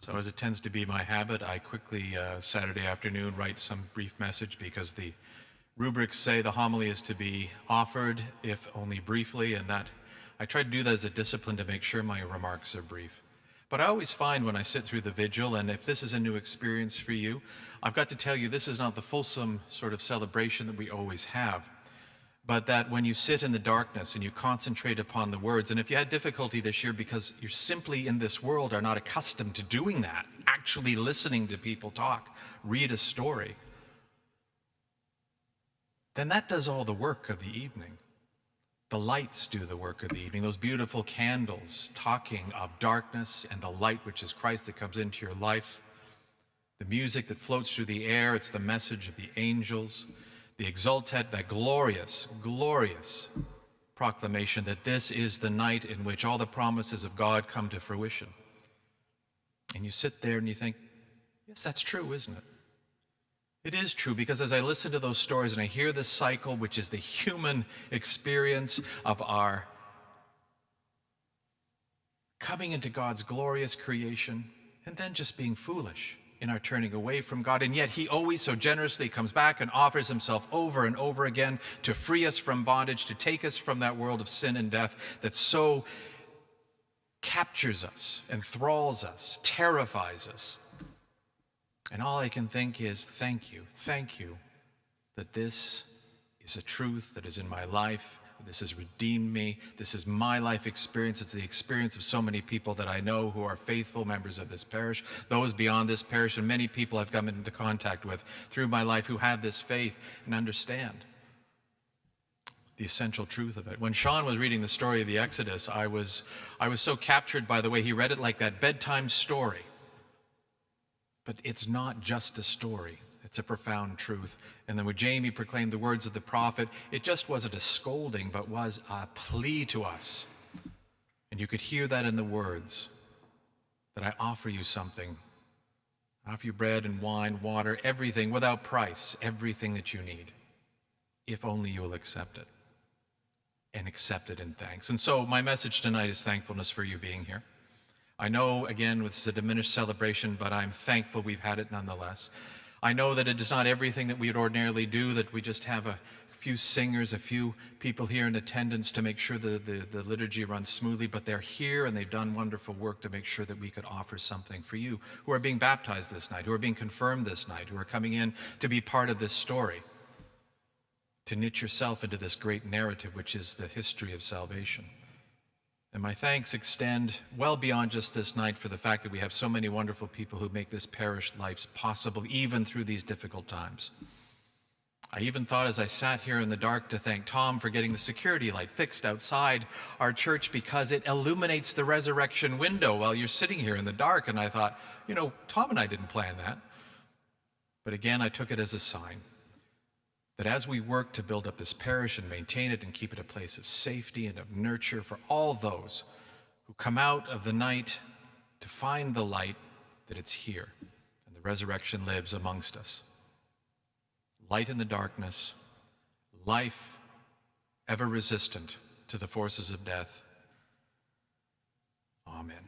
So as it tends to be my habit, I quickly, Saturday afternoon, write some brief message because the rubrics say the homily is to be offered, if only briefly, and that I try to do that as a discipline to make sure my remarks are brief. But I always find when I sit through the vigil, and if this is a new experience for you, I've got to tell you this is not the fulsome sort of celebration that we always have. But that when you sit in the darkness and you concentrate upon the words, and if you had difficulty this year because you're simply in this world are not accustomed to doing that, actually listening to people talk, read a story, then that does all the work of the evening. The lights do the work of the evening, those beautiful candles talking of darkness and the light which is Christ that comes into your life. The music that floats through the air, it's the message of the angels. The exultet, that glorious, glorious proclamation that this is the night in which all the promises of God come to fruition. And you sit there and you think, yes, that's true, isn't it? It is true, because as I listen to those stories and I hear this cycle, which is the human experience of our coming into God's glorious creation and then just being foolish in our turning away from God, and yet he always so generously comes back and offers himself over and over again to free us from bondage, to take us from that world of sin and death that so captures us, enthralls us, terrifies us. And all I can think is, thank you that this is a truth that is in my life. This has redeemed me. This is my life experience. It's the experience of so many people that I know who are faithful members of this parish, those beyond this parish, and many people I've come into contact with through my life who have this faith and understand the essential truth of it. When Sean was reading the story of the Exodus, I was so captured by the way he read it like that bedtime story. But it's not just a story. It's a profound truth. And then when Jamie proclaimed the words of the prophet, it just wasn't a scolding, but was a plea to us. And you could hear that in the words, that I offer you something. I offer you bread and wine, water, everything without price, everything that you need, if only you will accept it. And accept it in thanks. And so my message tonight is thankfulness for you being here. I know, again, it's a diminished celebration, but I'm thankful we've had it nonetheless. I know that it is not everything that we would ordinarily do, that we just have a few singers, a few people here in attendance to make sure the liturgy runs smoothly, but they're here and they've done wonderful work to make sure that we could offer something for you who are being baptized this night, who are being confirmed this night, who are coming in to be part of this story, to knit yourself into this great narrative, which is the history of salvation. And my thanks extend well beyond just this night for the fact that we have so many wonderful people who make this parish life possible, even through these difficult times. I even thought as I sat here in the dark to thank Tom for getting the security light fixed outside our church because it illuminates the resurrection window while you're sitting here in the dark. And I thought, Tom and I didn't plan that. But again, I took it as a sign that as we work to build up this parish and maintain it and keep it a place of safety and of nurture for all those who come out of the night to find the light, that it's here and the resurrection lives amongst us. Light in the darkness, life ever resistant to the forces of death. Amen.